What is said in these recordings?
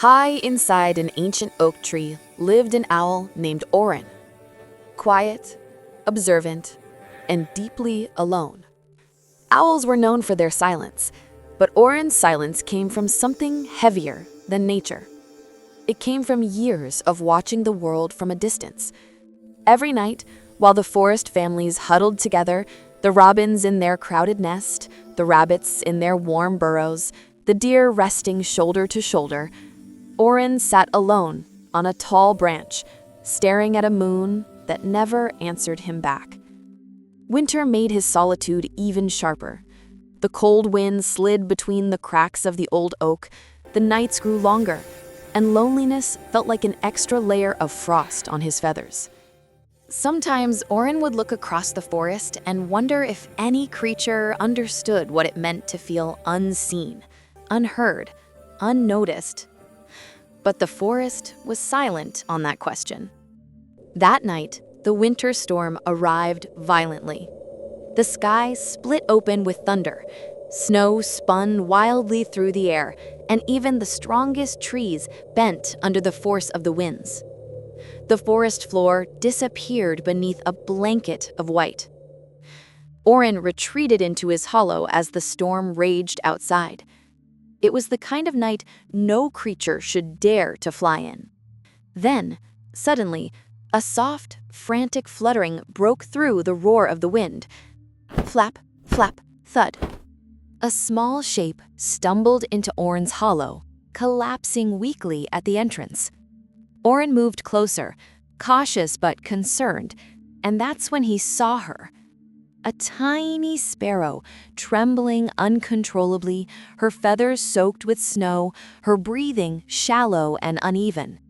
High inside an ancient oak tree lived an owl named Orin. Quiet, observant, and deeply alone. Owls were known for their silence, but Orin's silence came from something heavier than nature. It came from years of watching the world from a distance. Every night, while the forest families huddled together, the robins in their crowded nest, the rabbits in their warm burrows, the deer resting shoulder to shoulder, Orin sat alone on a tall branch, staring at a moon that never answered him back. Winter made his solitude even sharper. The cold wind slid between the cracks of the old oak, the nights grew longer, and loneliness felt like an extra layer of frost on his feathers. Sometimes Orin would look across the forest and wonder if any creature understood what it meant to feel unseen, unheard, unnoticed. But the forest was silent on that question. That night, the winter storm arrived violently. The sky split open with thunder. Snow spun wildly through the air, and even the strongest trees bent under the force of the winds. The forest floor disappeared beneath a blanket of white. Orin retreated into his hollow as the storm raged outside. It was the kind of night no creature should dare to fly in. Then, suddenly, a soft, frantic fluttering broke through the roar of the wind. Flap, flap, thud. A small shape stumbled into Orin's hollow, collapsing weakly at the entrance. Orin moved closer, cautious but concerned, and that's when he saw her. A tiny sparrow, trembling uncontrollably, her feathers soaked with snow, her breathing shallow and uneven.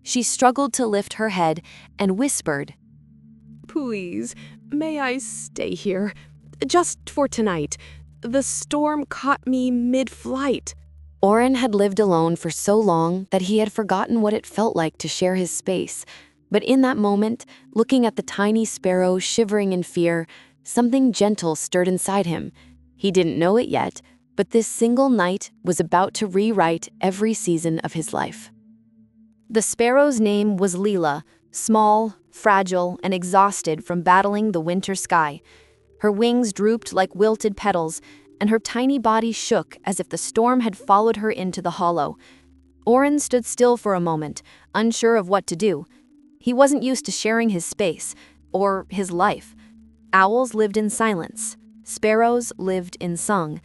She struggled to lift her head and whispered, "Please, may I stay here? Just for tonight. The storm caught me mid-flight." Orin had lived alone for so long that he had forgotten what it felt like to share his space. But in that moment, looking at the tiny sparrow shivering in fear, something gentle stirred inside him. He didn't know it yet, but this single night was about to rewrite every season of his life. The sparrow's name was Leela, small, fragile, and exhausted from battling the winter sky. Her wings drooped like wilted petals, and her tiny body shook as if the storm had followed her into the hollow. Orin stood still for a moment, unsure of what to do. He wasn't used to sharing his space, or his life. Owls lived in silence. Sparrows lived in song.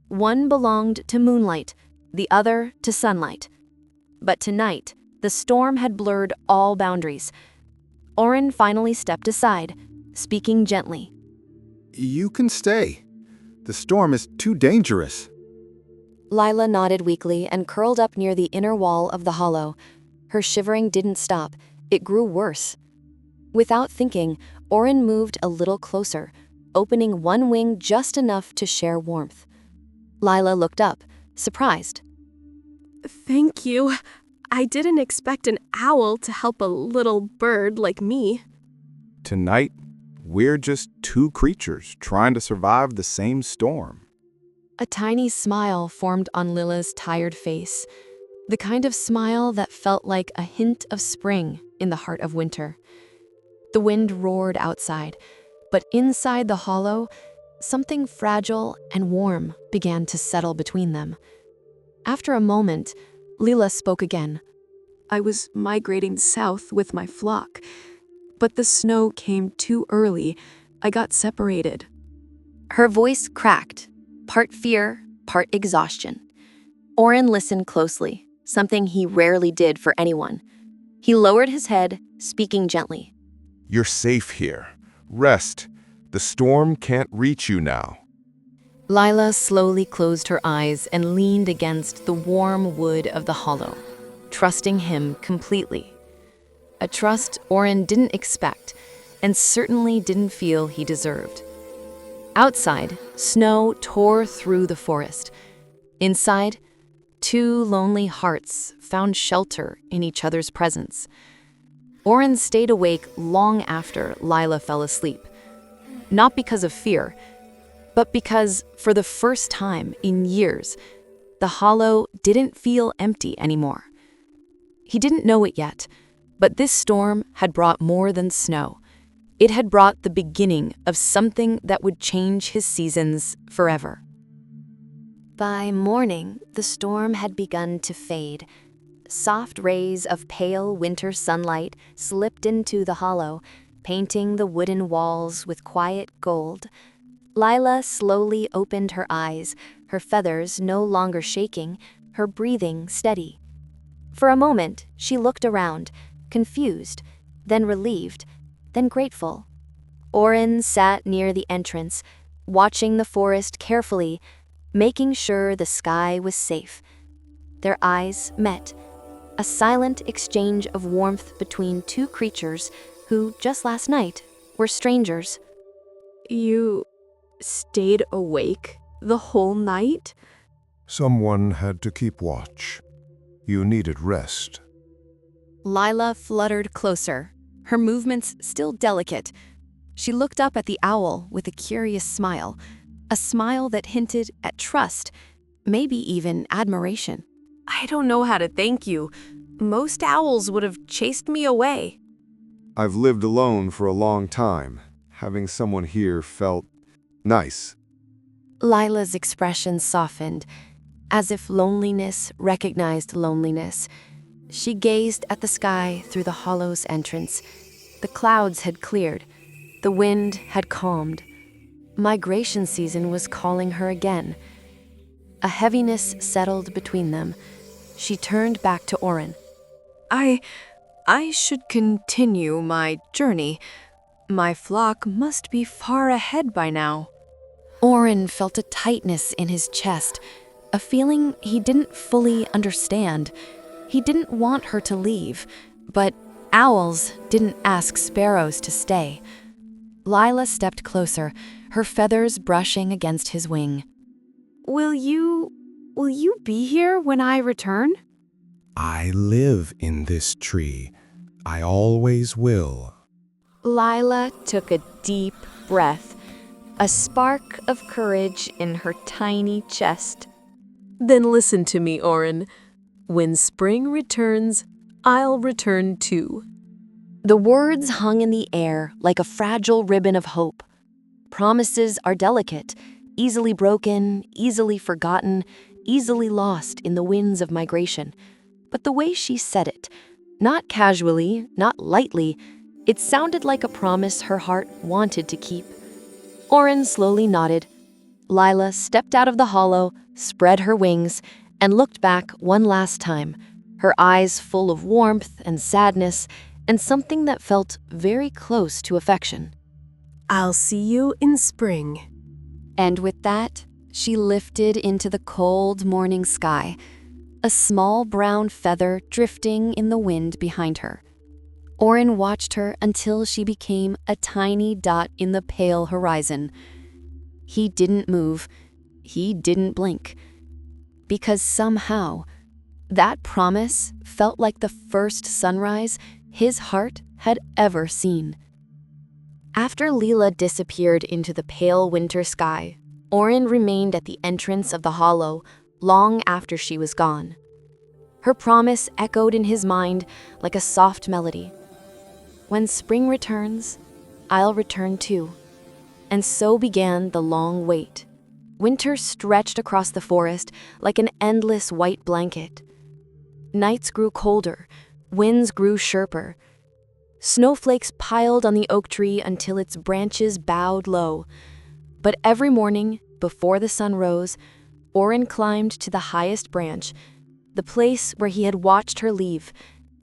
One belonged to moonlight, the other to sunlight. But tonight, the storm had blurred all boundaries. Orin finally stepped aside, speaking gently. "You can stay. The storm is too dangerous." Lila nodded weakly and curled up near the inner wall of the hollow. Her shivering didn't stop. It grew worse. Without thinking, Orin moved a little closer, opening one wing just enough to share warmth. Lila looked up, surprised. "Thank you. I didn't expect an owl to help a little bird like me." Tonight, we're just two creatures trying to survive the same storm. A tiny smile formed on Lila's tired face, the kind of smile that felt like a hint of spring in the heart of winter. The wind roared outside, but inside the hollow, something fragile and warm began to settle between them. After a moment, Lila spoke again. "I was migrating south with my flock, but the snow came too early. I got separated." Her voice cracked, part fear, part exhaustion. Orin listened closely, something he rarely did for anyone. He lowered his head, speaking gently. "You're safe here. Rest. The storm can't reach you now." Lila slowly closed her eyes and leaned against the warm wood of the hollow, trusting him completely. A trust Orin didn't expect and certainly didn't feel he deserved. Outside, snow tore through the forest. Inside, two lonely hearts found shelter in each other's presence. Orin stayed awake long after Lila fell asleep, not because of fear, but because, for the first time in years, The hollow didn't feel empty anymore. He didn't know it yet, but this storm had brought more than snow. It had brought the beginning of something that would change his seasons forever. By morning, the storm had begun to fade. Soft rays of pale winter sunlight slipped into the hollow, painting the wooden walls with quiet gold. Lila slowly opened her eyes, her feathers no longer shaking, her breathing steady. For a moment, she looked around, confused, then relieved, then grateful. Orin sat near the entrance, watching the forest carefully, making sure the sky was safe. Their eyes met, a silent exchange of warmth between two creatures who, just last night, were strangers. You stayed awake the whole night? Someone had to keep watch. You needed rest. Lila fluttered closer, her movements still delicate. She looked up at the owl with a curious smile, a smile that hinted at trust, maybe even admiration. I don't know how to thank you. Most owls would have chased me away. I've lived alone for a long time. Having someone here felt nice. Lila's expression softened, as if loneliness recognized loneliness. She gazed at the sky through the hollow's entrance. The clouds had cleared. The wind had calmed. Migration season was calling her again. A heaviness settled between them. She turned back to Orin. I should continue my journey. My flock must be far ahead by now. Orin felt a tightness in his chest, a feeling he didn't fully understand. He didn't want her to leave, but owls didn't ask sparrows to stay. Lila stepped closer, her feathers brushing against his wing. Will you be here when I return? I live in this tree. I always will. Lila took a deep breath, a spark of courage in her tiny chest. Then listen to me, Orin. When spring returns, I'll return too. The words hung in the air like a fragile ribbon of hope. Promises are delicate, easily broken, easily forgotten, easily lost in the winds of migration. But the way she said it, not casually, not lightly, it sounded like a promise her heart wanted to keep. Orin slowly nodded. Lila stepped out of the hollow, spread her wings, and looked back one last time, her eyes full of warmth and sadness and something that felt very close to affection. I'll see you in spring. And with that, she lifted into the cold morning sky, a small brown feather drifting in the wind behind her. Orin watched her until she became a tiny dot in the pale horizon. He didn't move. He didn't blink. Because somehow, that promise felt like the first sunrise his heart had ever seen. After Lila disappeared into the pale winter sky, Orin remained at the entrance of the hollow long after she was gone. Her promise echoed in his mind like a soft melody. When spring returns, I'll return too. And so began the long wait. Winter stretched across the forest like an endless white blanket. Nights grew colder, winds grew sharper. Snowflakes piled on the oak tree until its branches bowed low. But every morning, before the sun rose, Orin climbed to the highest branch, the place where he had watched her leave,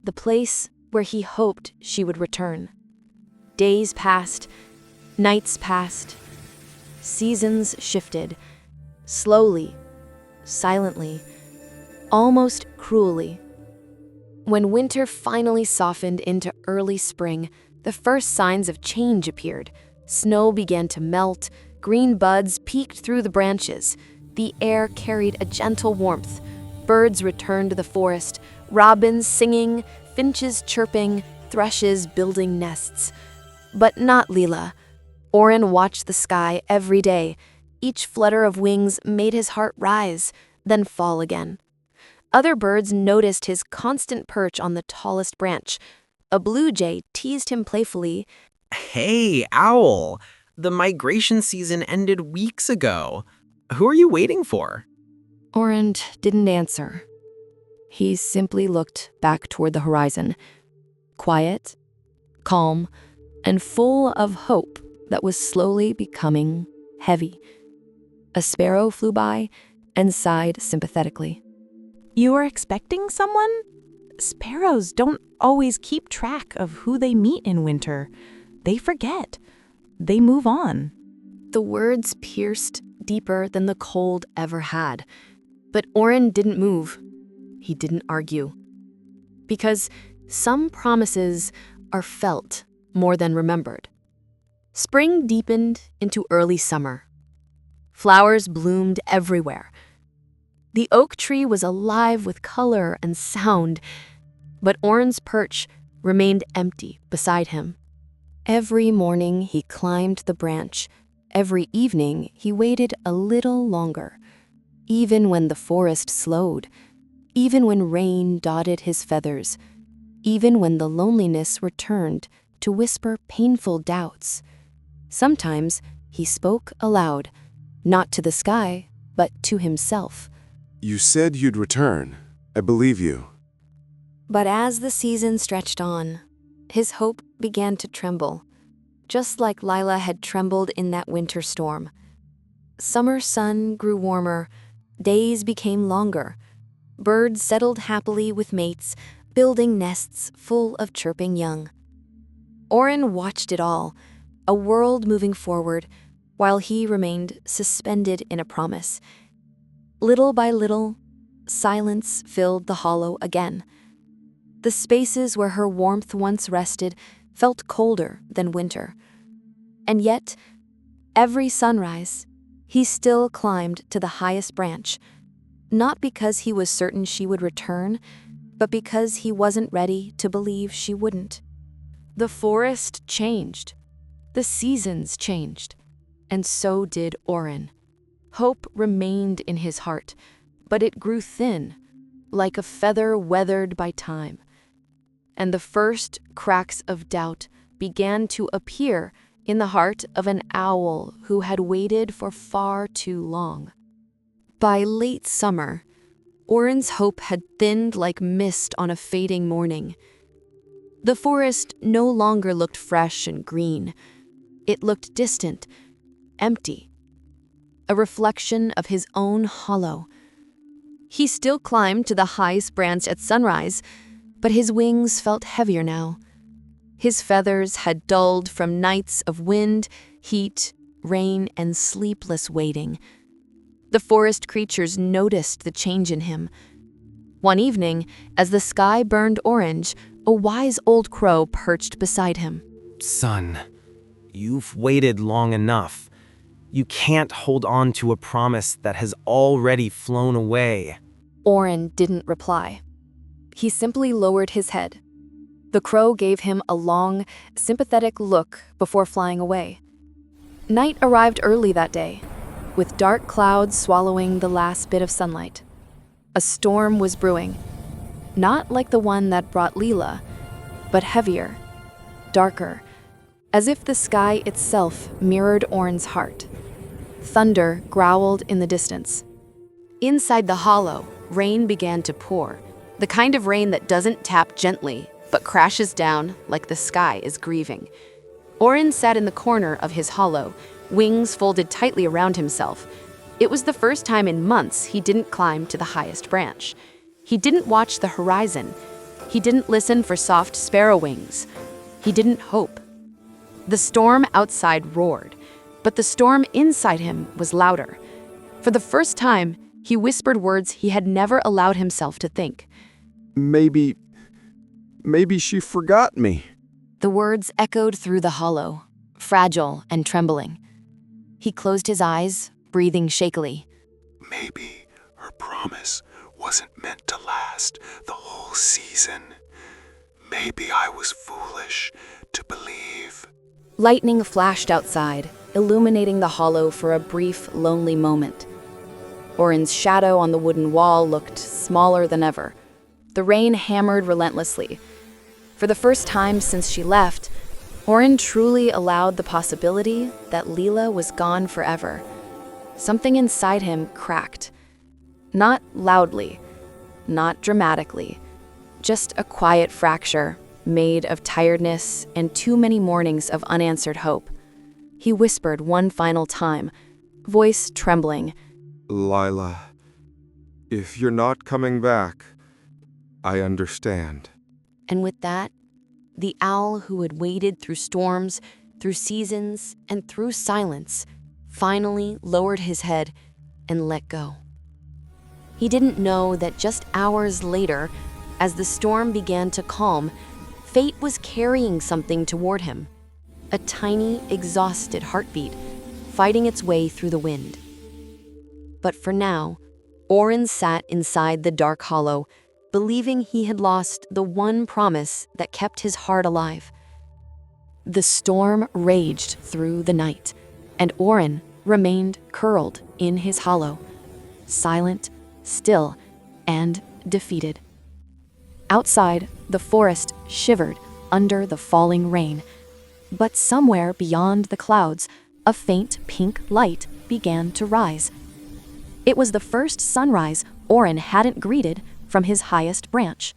the place where he hoped she would return. Days passed, nights passed, seasons shifted, slowly, silently, almost cruelly. When winter finally softened into early spring, the first signs of change appeared. Snow began to melt, green buds peeked through the branches. The air carried a gentle warmth. Birds returned to the forest, robins singing, finches chirping, thrushes building nests. But not Lila. Orin watched the sky every day. Each flutter of wings made his heart rise. then fall again. Other birds noticed his constant perch on the tallest branch. A blue jay teased him playfully. Hey, Owl! The migration season ended weeks ago. Who are you waiting for? Orin didn't answer. He simply looked back toward the horizon, quiet, calm, and full of hope that was slowly becoming heavy. A sparrow flew by and sighed sympathetically. You were expecting someone? Sparrows don't always keep track of who they meet in winter. They forget. They move on. The words pierced deeper than the cold ever had. But Orin didn't move. He didn't argue. Because some promises are felt more than remembered. Spring deepened into early summer. Flowers bloomed everywhere. The oak tree was alive with color and sound, but Orin's perch remained empty beside him. Every morning he climbed the branch. Every evening he waited a little longer. Even when the forest slowed, even when rain dotted his feathers, even when the loneliness returned to whisper painful doubts. Sometimes he spoke aloud, not to the sky, but to himself. You said you'd return. I believe you. But as the season stretched on, his hope began to tremble, just like Lila had trembled in that winter storm. Summer sun grew warmer, days became longer. Birds settled happily with mates, building nests full of chirping young. Orin watched it all, a world moving forward, while he remained suspended in a promise. Little by little, silence filled the hollow again. The spaces where her warmth once rested felt colder than winter. And yet, every sunrise, he still climbed to the highest branch, not because he was certain she would return, but because he wasn't ready to believe she wouldn't. The forest changed. The seasons changed. And so did Orin. Hope remained in his heart, but it grew thin, like a feather weathered by time. And the first cracks of doubt began to appear in the heart of an owl who had waited for far too long. By late summer, Orin's hope had thinned like mist on a fading morning. The forest no longer looked fresh and green. It looked distant, empty, a reflection of his own hollow. He still climbed to the highest branch at sunrise, but his wings felt heavier now. His feathers had dulled from nights of wind, heat, rain, and sleepless waiting. The forest creatures noticed the change in him. One evening, as the sky burned orange, a wise old crow perched beside him. Son, you've waited long enough. You can't hold on to a promise that has already flown away. Orin didn't reply. He simply lowered his head. The crow gave him a long, sympathetic look before flying away. Night arrived early that day, with dark clouds swallowing the last bit of sunlight. A storm was brewing, not like the one that brought Leela, but heavier, darker, as if the sky itself mirrored Orin's heart. Thunder growled in the distance. Inside the hollow, rain began to pour, the kind of rain that doesn't tap gently, but crashes down like the sky is grieving. Orin sat in the corner of his hollow, wings folded tightly around himself. It was the first time in months he didn't climb to the highest branch. He didn't watch the horizon. He didn't listen for soft sparrow wings. He didn't hope. The storm outside roared, but the storm inside him was louder. For the first time, he whispered words he had never allowed himself to think. Maybe she forgot me. The words echoed through the hollow, fragile and trembling. He closed his eyes, breathing shakily. Maybe her promise wasn't meant to last the whole season. Maybe I was foolish to believe. Lightning flashed outside, illuminating the hollow for a brief, lonely moment. Orin's shadow on the wooden wall looked smaller than ever. The rain hammered relentlessly. For the first time since she left, Orin truly allowed the possibility that Leela was gone forever. Something inside him cracked. Not loudly, not dramatically, just a quiet fracture made of tiredness and too many mornings of unanswered hope. He whispered one final time, voice trembling, Lila, if you're not coming back, I understand. And with that, the owl who had waited through storms, through seasons, and through silence, finally lowered his head and let go. He didn't know that just hours later, as the storm began to calm, fate was carrying something toward him. A tiny, exhausted heartbeat, fighting its way through the wind. But for now, Orin sat inside the dark hollow, believing he had lost the one promise that kept his heart alive. The storm raged through the night, and Orin remained curled in his hollow, silent, still, and defeated. Outside, the forest shivered under the falling rain, but somewhere beyond the clouds, a faint pink light began to rise. It was the first sunrise Orin hadn't greeted from his highest branch.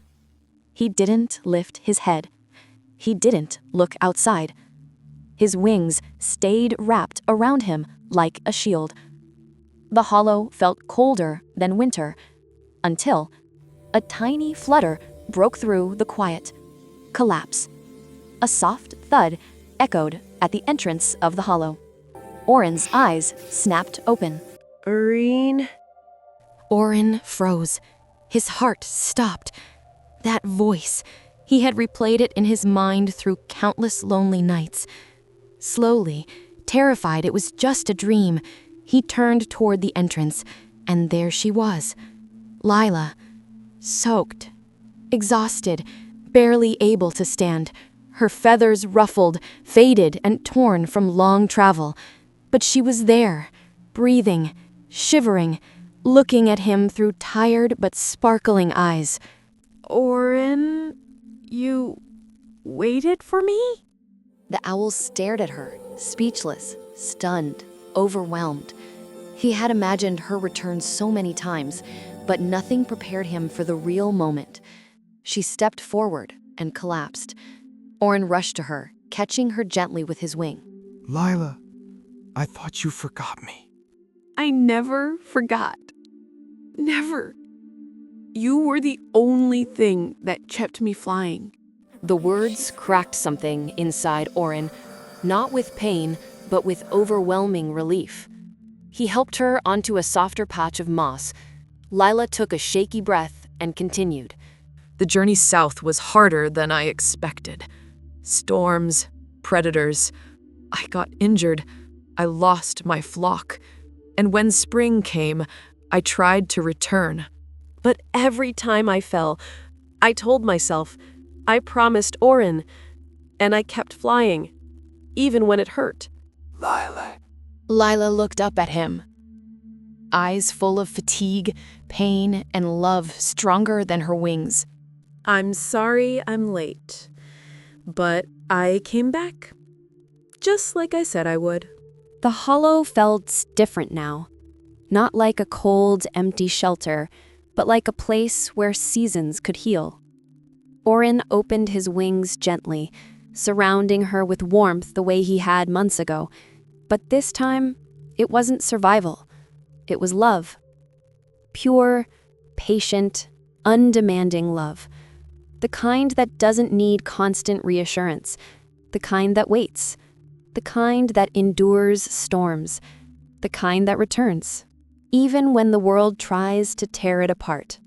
He didn't lift his head. He didn't look outside. His wings stayed wrapped around him like a shield. The hollow felt colder than winter, until a tiny flutter broke through the quiet. Collapse. A soft thud echoed at the entrance of the hollow. Orin's eyes snapped open. Orin? Orin froze. His heart stopped. That voice, he had replayed it in his mind through countless lonely nights. Slowly, terrified it was just a dream, he turned toward the entrance, and there she was. Lila, soaked, exhausted, barely able to stand, her feathers ruffled, faded, and torn from long travel. But she was there, breathing, shivering, looking at him through tired but sparkling eyes. Orin, you waited for me? The owl stared at her, speechless, stunned, overwhelmed. He had imagined her return so many times, but nothing prepared him for the real moment. She stepped forward and collapsed. Orin rushed to her, catching her gently with his wing. Lila, I thought you forgot me. I never forgot. Never. You were the only thing that kept me flying. The words cracked something inside Orin, not with pain, but with overwhelming relief. He helped her onto a softer patch of moss. Lila took a shaky breath and continued. The journey south was harder than I expected. Storms, predators. I got injured. I lost my flock. And when spring came, I tried to return. But every time I fell, I told myself, I promised Orin, and I kept flying, even when it hurt. Lila. Lila looked up at him, eyes full of fatigue, pain, and love stronger than her wings. I'm sorry I'm late, but I came back, just like I said I would. The hollow felt different now. Not like a cold, empty shelter, but like a place where seasons could heal. Orin opened his wings gently, surrounding her with warmth the way he had months ago. But this time, it wasn't survival. It was love. Pure, patient, undemanding love. The kind that doesn't need constant reassurance. The kind that waits. The kind that endures storms. The kind that returns, even when the world tries to tear it apart.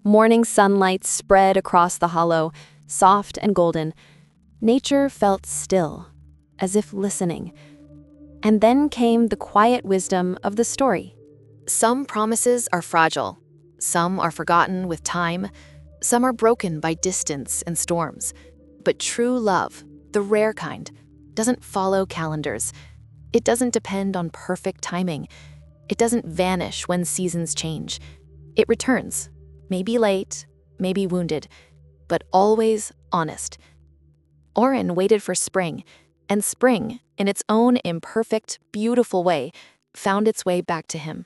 Morning sunlight spread across the hollow, soft and golden. Nature felt still, as if listening. And then came the quiet wisdom of the story. Some promises are fragile. Some are forgotten with time. Some are broken by distance and storms. But true love, the rare kind, doesn't follow calendars. It doesn't depend on perfect timing. It doesn't vanish when seasons change. It returns, maybe late, maybe wounded, but always honest. Oren waited for spring, and spring, in its own imperfect, beautiful way, found its way back to him.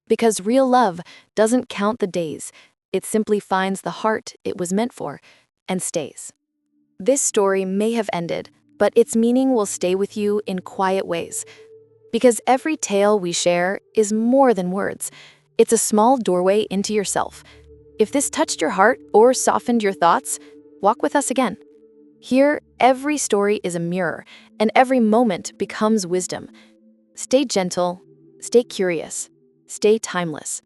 Because real love doesn't count the days, it simply finds the heart it was meant for and stays. This story may have ended, but its meaning will stay with you in quiet ways. Because every tale we share is more than words. It's a small doorway into yourself. If this touched your heart or softened your thoughts, walk with us again. Here, every story is a mirror, and every moment becomes wisdom. Stay gentle, stay curious, stay timeless.